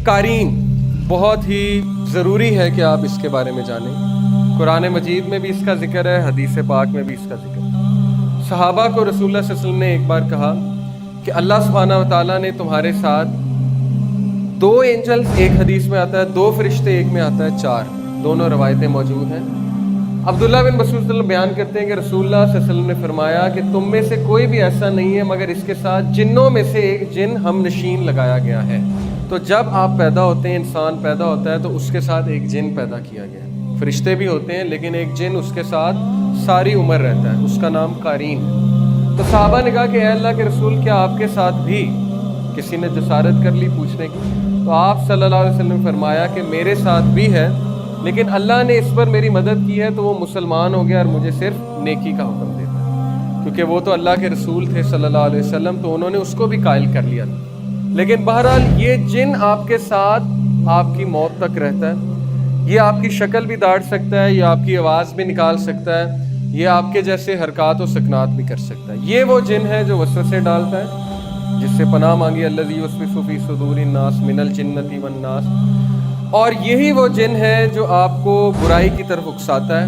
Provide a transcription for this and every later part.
قارین بہت ہی ضروری ہے کہ آپ اس کے بارے میں جانیں. قرآن مجید میں بھی اس کا ذکر ہے، حدیث پاک میں بھی اس کا ذکر ہے. صحابہ کو رسول اللہ صلی اللہ علیہ وسلم نے ایک بار کہا کہ اللہ سبحانہ و تعالیٰ نے تمہارے ساتھ 2 اینجلز، ایک حدیث میں آتا ہے 2 فرشتے، ایک میں آتا ہے 4. دونوں روایتیں موجود ہیں. عبداللہ بن مسعود صلی اللہ علیہ وسلم بیان کرتے ہیں کہ رسول اللہ صلی اللہ علیہ وسلم نے فرمایا کہ تم میں سے کوئی بھی ایسا نہیں ہے مگر اس کے ساتھ جنوں میں سے ایک جن ہم نشین لگایا گیا ہے. تو جب آپ پیدا ہوتے ہیں، انسان پیدا ہوتا ہے تو اس کے ساتھ ایک جن پیدا کیا گیا ہے. فرشتے بھی ہوتے ہیں لیکن ایک جن اس کے ساتھ ساری عمر رہتا ہے، اس کا نام قارین ہے. تو صحابہ نے کہا کہ اے اللہ کے رسول، کیا آپ کے ساتھ بھی؟ کسی نے جسارت کر لی پوچھنے کی. تو آپ صلی اللہ علیہ وسلم نے فرمایا کہ میرے ساتھ بھی ہے، لیکن اللہ نے اس پر میری مدد کی ہے تو وہ مسلمان ہو گیا اور مجھے صرف نیکی کا حکم دیتا ہے، کیونکہ وہ تو اللہ کے رسول تھے صلی اللہ علیہ وسلم، تو انہوں نے اس کو بھی قائل کر لیا. لیکن بہرحال یہ جن آپ کے ساتھ آپ کی موت تک رہتا ہے. یہ آپ کی شکل بھی داڑ سکتا ہے، یہ آپ کی آواز بھی نکال سکتا ہے، یہ آپ کے جیسے حرکات و سکنات بھی کر سکتا ہے. یہ وہ جن ہے جو وسوسے ڈالتا ہے، جس سے پناہ مانگی الذی یوسوس فی صدور الناس من الجنۃ والناس. اور یہی وہ جن ہے جو آپ کو برائی کی طرف اکساتا ہے،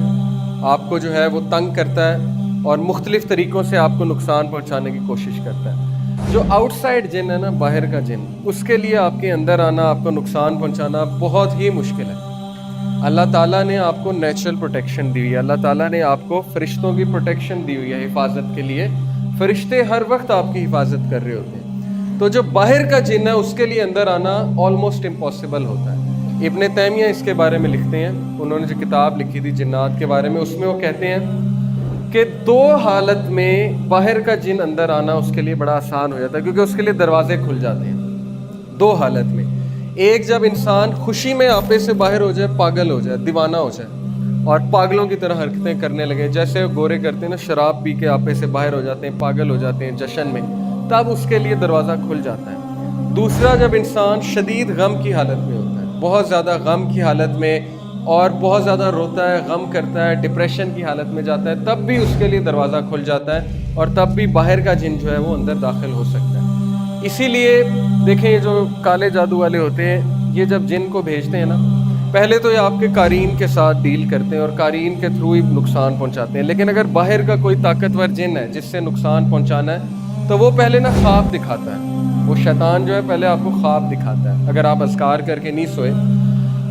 آپ کو جو ہے وہ تنگ کرتا ہے اور مختلف طریقوں سے آپ کو نقصان پہنچانے کی کوشش کرتا ہے. جو آؤٹ سائڈ جن ہے نا، باہر کا جن، اس کے لیے آپ کے اندر آنا، آپ کو نقصان پہنچانا بہت ہی مشکل ہے. اللہ تعالیٰ نے آپ کو نیچرل پروٹیکشن دی ہوئی ہے، اللہ تعالیٰ نے آپ کو فرشتوں کی پروٹیکشن دی ہوئی ہے حفاظت کے لیے. فرشتے ہر وقت آپ کی حفاظت کر رہے ہوتے ہیں. تو جو باہر کا جن ہے اس کے لیے اندر آنا آلموسٹ امپاسبل ہوتا ہے. ابن تیمیہ اس کے بارے میں لکھتے ہیں، انہوں نے جو کتاب لکھی تھی جنات کے بارے میں، اس میں وہ کہتے ہیں کہ 2 حالت میں باہر کا جن اندر آنا اس کے لیے بڑا آسان ہو جاتا ہے، کیونکہ اس کے لیے دروازے کھل جاتے ہیں. 2 حالت میں. ایک، جب انسان خوشی میں آپے سے باہر ہو جائے، پاگل ہو جائے، دیوانہ ہو جائے اور پاگلوں کی طرح حرکتیں کرنے لگے، جیسے گورے کرتے ہیں نا، شراب پی کے آپے سے باہر ہو جاتے ہیں، پاگل ہو جاتے ہیں جشن میں، تب اس کے لیے دروازہ کھل جاتا ہے. دوسرا، جب انسان شدید غم کی حالت میں ہوتا ہے، بہت زیادہ غم کی حالت میں، اور بہت زیادہ روتا ہے، غم کرتا ہے، ڈپریشن کی حالت میں جاتا ہے، تب بھی اس کے لیے دروازہ کھل جاتا ہے اور تب بھی باہر کا جن جو ہے وہ اندر داخل ہو سکتا ہے. اسی لیے دیکھیں، یہ جو کالے جادو والے ہوتے ہیں، یہ جب جن کو بھیجتے ہیں نا، پہلے تو یہ آپ کے قارین کے ساتھ ڈیل کرتے ہیں اور قارین کے تھرو ہی نقصان پہنچاتے ہیں. لیکن اگر باہر کا کوئی طاقتور جن ہے جس سے نقصان پہنچانا ہے، تو وہ پہلے نا خواب دکھاتا ہے. وہ شیطان جو ہے پہلے آپ کو خواب دکھاتا ہے. اگر آپ اذکار کر کے نہیں سوئے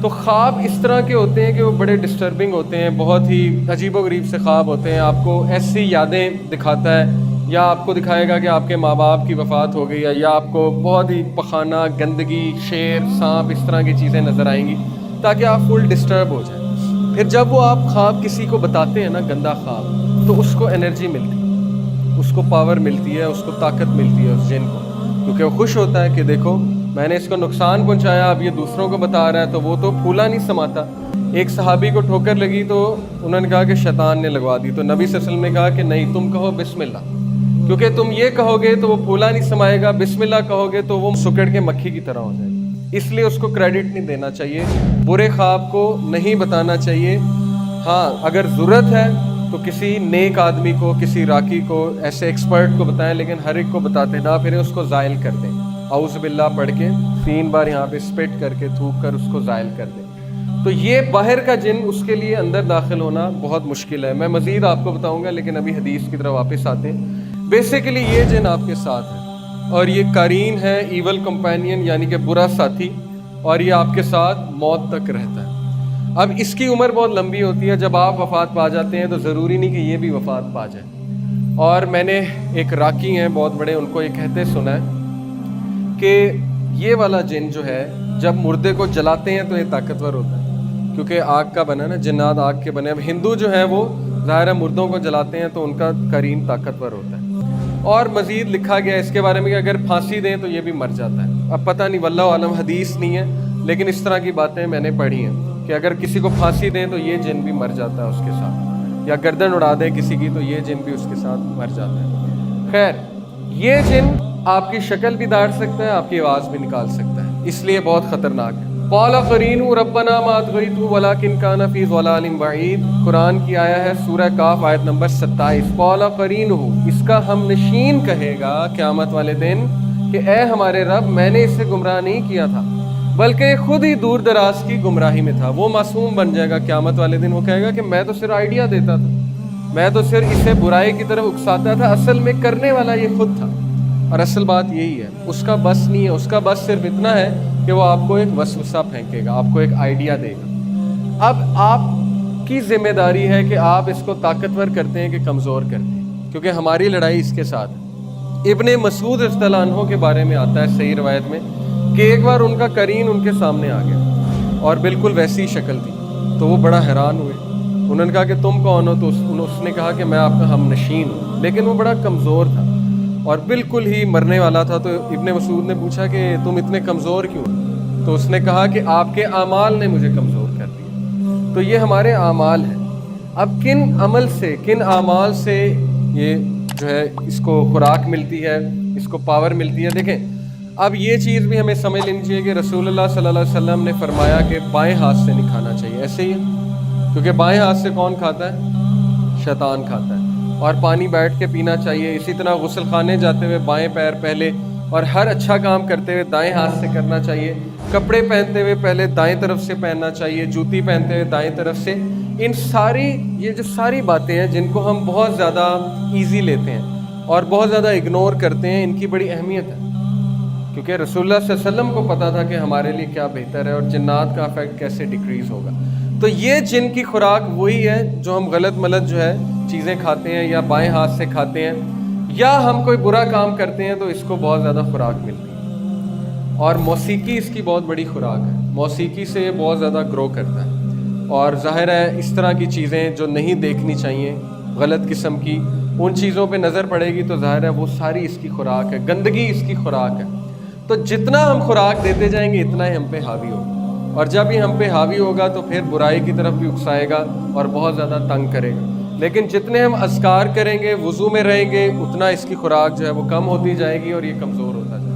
تو خواب اس طرح کے ہوتے ہیں کہ وہ بڑے ڈسٹربنگ ہوتے ہیں، بہت ہی عجیب و غریب سے خواب ہوتے ہیں. آپ کو ایسی یادیں دکھاتا ہے، یا آپ کو دکھائے گا کہ آپ کے ماں باپ کی وفات ہو گئی ہے، یا آپ کو بہت ہی پخانہ، گندگی، شیر، سانپ، اس طرح کی چیزیں نظر آئیں گی تاکہ آپ فل ڈسٹرب ہو جائیں. پھر جب وہ آپ خواب کسی کو بتاتے ہیں نا، گندا خواب، تو اس کو انرجی ملتی ہے، اس کو پاور ملتی ہے، اس کو طاقت ملتی ہے اس جن کو، کیونکہ وہ خوش ہوتا ہے کہ دیکھو میں نے اس کو نقصان پہنچایا، اب یہ دوسروں کو بتا رہا ہے، تو وہ تو پھولا نہیں سماتا. ایک صحابی کو ٹھوکر لگی تو انہوں نے کہا کہ شیطان نے لگوا دی. تو نبی صلی اللہ علیہ وسلم نے کہا کہ نہیں، تم کہو بسم اللہ، کیونکہ تم یہ کہو گے تو وہ پھولا نہیں سمائے گا، بسم اللہ کہو گے تو وہ سکڑ کے مکھی کی طرح ہو جائے گا. اس لیے اس کو کریڈٹ نہیں دینا چاہیے، برے خواب کو نہیں بتانا چاہیے. ہاں، اگر ضرورت ہے تو کسی نیک آدمی کو، کسی راکی کو، ایسے ایکسپرٹ کو بتائیں، لیکن ہر ایک کو بتاتے نہ پھریں، اس کو زائل کر دیں. اعوذ باللہ پڑھ کے 3 بار یہاں پہ اسپٹ کر کے تھوک کر اس کو زائل کر دیں. تو یہ باہر کا جن، اس کے لیے اندر داخل ہونا بہت مشکل ہے. میں مزید آپ کو بتاؤں گا، لیکن ابھی حدیث کی طرف واپس آتے ہیں. بیسیکلی یہ جن آپ کے ساتھ ہے اور یہ قارین ہے، ایول کمپینین، یعنی کہ برا ساتھی، اور یہ آپ کے ساتھ موت تک رہتا ہے. اب اس کی عمر بہت لمبی ہوتی ہے. جب آپ وفات پا جاتے ہیں تو ضروری نہیں کہ یہ بھی وفات پا جائے. اور میں نے ایک راکی ہیں بہت بڑے، ان کو یہ کہتے سنا ہے کہ یہ والا جن جو ہے جب مردے کو جلاتے ہیں تو یہ طاقتور ہوتا ہے، کیونکہ آگ کا بنا نا، جنات آگ کے بنے. اب ہندو جو ہے وہ ظاہر ہے مردوں کو جلاتے ہیں تو ان کا قرین طاقتور ہوتا ہے. اور مزید لکھا گیا اس کے بارے میں کہ اگر پھانسی دیں تو یہ بھی مر جاتا ہے. اب پتہ نہیں، واللہ عالم، حدیث نہیں ہے، لیکن اس طرح کی باتیں میں نے پڑھی ہیں کہ اگر کسی کو پھانسی دیں تو یہ جن بھی مر جاتا ہے اس کے ساتھ، یا گردن اڑا دیں کسی کی تو یہ جن بھی اس کے ساتھ مر جاتا ہے. خیر، یہ جن آپ کی شکل بھی داڑ سکتا ہے، آپ کی آواز بھی نکال سکتا ہے، اس لیے بہت خطرناک ہے. قال قرینہ ربنا ما اطغیتہ ولکن کان فی ضلال بعید. قرآن کی آیا ہے سورہ کاف آیت نمبر 27. قال قرینہ، اس کا ہم نشین کہے گا قیامت والے دن کہ اے ہمارے رب، میں نے اسے گمراہ نہیں کیا تھا، بلکہ یہ خود ہی دور دراز کی گمراہی میں تھا. وہ معصوم بن جائے گا قیامت والے دن. وہ کہے گا کہ میں تو صرف آئیڈیا دیتا تھا, میں تو صرف اسے برائی کی طرف اکساتا تھا, اصل میں کرنے والا یہ خود تھا. اور اصل بات یہی ہے, اس کا بس نہیں ہے, اس کا بس صرف اتنا ہے کہ وہ آپ کو ایک وسوسہ پھینکے گا, آپ کو ایک آئیڈیا دے گا. اب آپ کی ذمہ داری ہے کہ آپ اس کو طاقتور کرتے ہیں کہ کمزور کرتے ہیں, کیونکہ ہماری لڑائی اس کے ساتھ ہے. ابن مسعود رضی اللہ عنہ کے بارے میں آتا ہے صحیح روایت میں کہ ایک بار ان کا قرین ان کے سامنے آ گیا اور بالکل ویسی شکل تھی, تو وہ بڑا حیران ہوئے. انہوں نے کہا کہ تم کون ہو؟ تو اس نے کہا کہ میں آپ کا ہم نشین ہوں. لیکن وہ بڑا کمزور تھا اور بالکل ہی مرنے والا تھا. تو ابن مسعود نے پوچھا کہ تم اتنے کمزور کیوں؟ تو اس نے کہا کہ آپ کے اعمال نے مجھے کمزور کر دیا. تو یہ ہمارے اعمال ہیں. اب کن عمل سے, کن اعمال سے یہ جو ہے اس کو خوراک ملتی ہے, اس کو پاور ملتی ہے. دیکھیں اب یہ چیز بھی ہمیں سمجھ لینی چاہیے کہ رسول اللہ صلی اللہ علیہ وسلم نے فرمایا کہ بائیں ہاتھ سے نہیں کھانا چاہیے. ایسے ہی ہے, کیونکہ بائیں ہاتھ سے کون کھاتا ہے؟ شیطان کھاتا ہے. اور پانی بیٹھ کے پینا چاہیے. اسی طرح غسل خانے جاتے ہوئے بائیں پیر پہلے, اور ہر اچھا کام کرتے ہوئے دائیں ہاتھ سے کرنا چاہیے. کپڑے پہنتے ہوئے پہلے دائیں طرف سے پہننا چاہیے, جوتی پہنتے ہوئے دائیں طرف سے. ان ساری یہ جو ساری باتیں ہیں جن کو ہم بہت زیادہ ایزی لیتے ہیں اور بہت زیادہ اگنور کرتے ہیں, ان کی بڑی اہمیت ہے. کیونکہ رسول اللہ صلی اللہ علیہ وسلم کو پتا تھا کہ ہمارے لیے کیا بہتر ہے اور جنات کا افیکٹ کیسے ڈیکریز ہوگا. تو یہ جن کی خوراک وہی ہے جو ہم غلط ملت جو ہے چیزیں کھاتے ہیں, یا بائیں ہاتھ سے کھاتے ہیں, یا ہم کوئی برا کام کرتے ہیں تو اس کو بہت زیادہ خوراک ملتی ہے. اور موسیقی اس کی بہت بڑی خوراک ہے. موسیقی سے یہ بہت زیادہ گرو کرتا ہے. اور ظاہر ہے اس طرح کی چیزیں جو نہیں دیکھنی چاہیے, غلط قسم کی, ان چیزوں پہ نظر پڑے گی تو ظاہر ہے وہ ساری اس کی خوراک ہے. گندگی اس کی خوراک ہے. تو جتنا ہم خوراک دیتے جائیں گے اتنا ہی ہم پہ حاوی ہوگا, اور جب ہی ہم پہ حاوی ہوگا تو پھر برائی کی طرف بھی اکسائے گا اور بہت زیادہ تنگ کرے گا. لیکن جتنے ہم اذکار کریں گے, وضو میں رہیں گے, اتنا اس کی خوراک جو ہے وہ کم ہوتی جائے گی اور یہ کمزور ہوتا جائے گا.